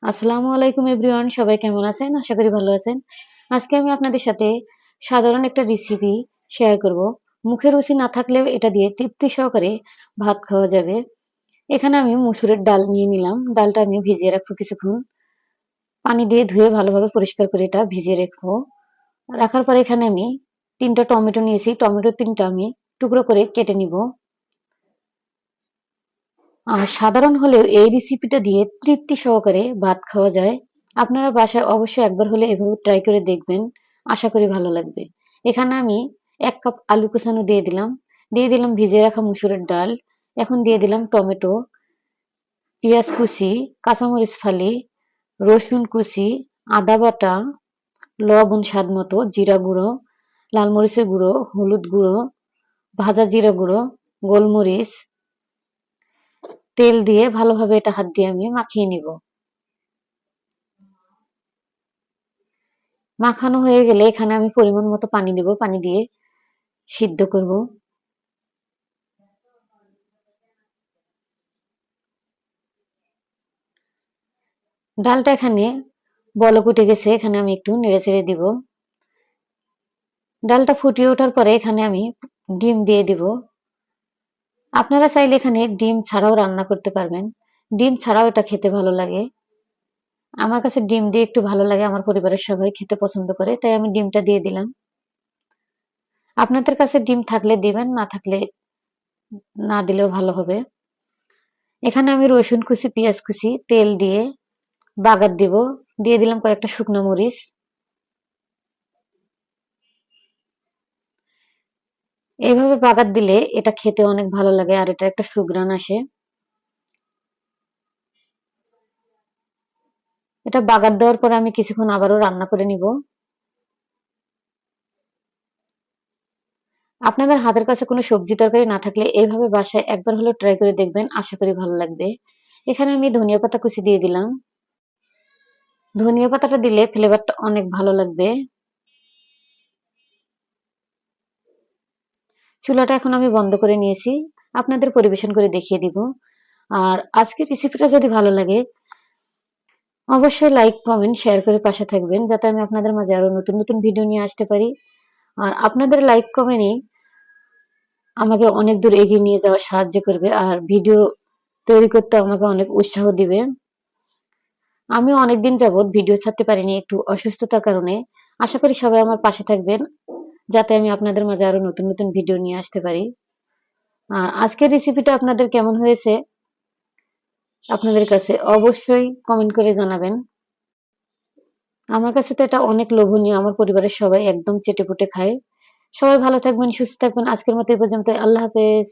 আসসালামু আলাইকুম এভরিওয়ান, সবাই কেমন আছেন? আশা করি ভালো আছেন। আজকে আমি আপনাদের সাথে সাধারণ একটা রেসিপি শেয়ার করব। মুখে রুচি না থাকলেও এটা দিয়ে তৃপ্তি সহকারে ভাত খাওয়া যাবে। এখানে আমি মসুরের ডাল নিয়ে নিলাম। ডালটা আমি ভিজিয়ে রাখবো কিছুক্ষণ। পানি দিয়ে ধুয়ে ভালোভাবে পরিষ্কার করে এটা ভিজিয়ে রাখবো। রাখার পরে এখানে আমি ৩টা টমেটো নিয়েছি। টমেটো ৩টা আমি টুকরো করে কেটে নিব। সাধারণ হলেও এই রেসিপিটা দিয়ে তৃপ্তি সহকারে ভাত খাওয়া যায়। আপনারা বাসায় অবশ্যই একবার হলে এভাবে ট্রাই করে দেখবেন। আশা করি ভালো লাগবে। এখানে আমি ১ কাপ আলু কুচানো দিয়ে দিলাম ভিজিয়ে রাখা মসুরের ডাল। এখন দিয়ে দিলাম টমেটো, পেঁয়াজ কুচি, কাঁচামরিচ ফালি, রসুন কুচি, আদা বাটা, লবণ স্বাদমতো, জিরা গুঁড়ো, লাল মরিচের গুঁড়ো, হলুদ গুঁড়ো, ভাজা জিরা গুঁড়ো, গোলমরিচ, তেল দিয়ে ভালোভাবে এটা হাত দিয়ে আমি মাখিয়ে নিব। মাখানো হয়ে গেলে এখানে আমি পরিমাণ মতো পানি দেব। পানি দিয়ে সিদ্ধ করব। ডালটা এখানে বলক উঠে গেছে। এখানে আমি একটু নেড়েচেড়ে দিব। ডালটা ফুটিয়ে ওঠার পরে এখানে আমি ডিম দিয়ে দিব। আপনারা চাইলে এখানে ডিম ছাড়াও রান্না করতে পারবেন। ডিম ছাড়াও এটা খেতে ভালো লাগে। আমার কাছে ডিম দিয়ে একটু ভালো লাগে। আমার পরিবারের সবাই খেতে পছন্দ করে, তাই আমি ডিমটা দিয়ে দিলাম। আপনাদের কাছে ডিম থাকলে দিবেন, না থাকলে না দিলেও ভালো হবে। এখানে আমি রসুন কুচি, পেঁয়াজ কুচি, তেল দিয়ে বাগার দিব। দিয়ে দিলাম কয়েকটা শুকনো মরিচ। এইভাবে বাগার দিলে এটা খেতে অনেক ভালো লাগে আর এটা একটা সুঘ্রাণ আসে। এটা বাগার দেওয়ার পরে আমি কিছুক্ষণ আবারও রান্না করে নিব। আপনাদের হাতের কাছে কোনো সবজি তরকারি না থাকলে এইভাবে বাসায় একবার হলেও ট্রাই করে দেখবেন। আশা করি ভালো লাগবে। এখানে আমি ধনিয়া পাতা কুচি দিয়ে দিলাম। ধনিয়া পাতাটা দিলে ফ্লেভারটা অনেক ভালো লাগবে। চুলাটা এখন আমি বন্ধ করে নিয়েছি। আপনাদের পরিবেশন করে দেখিয়ে দিব। আর আজকের রেসিপিটা যদি ভালো লাগে অবশ্যই লাইক, কমেন্ট, শেয়ার করে পাশে থাকবেন, যাতে আমি আপনাদের মাঝে আরো নতুন নতুন ভিডিও নিয়ে আসতে পারি। আর আপনাদের লাইক কমেন্টই আমাকে অনেক দূর এগিয়ে নিয়ে যাওয়ার সাহায্য করবে আর ভিডিও তৈরি করতে আমাকে অনেক উৎসাহ দিবে। আমি অনেকদিন যাবৎ ভিডিও ছাড়তে পারিনি একটু অসুস্থতার কারণে। আশা করি সবাই আমার পাশে থাকবেন, যাতে আমি আপনাদের মাঝে আরো নতুন নতুন ভিডিও নিয়ে আসতে পারি। আর আজকের রেসিপিটা আপনাদের কেমন হয়েছে আপনাদের কাছে অবশ্যই কমেন্ট করে জানাবেন। আমার কাছে তো এটা অনেক লোভনীয়। আমার পরিবারের সবাই একদম চেটেপুটে খায়। সবাই ভালো থাকবেন, সুস্থ থাকবেন। আজকের মতো এই পর্যন্ত। আল্লাহ হাফেজ।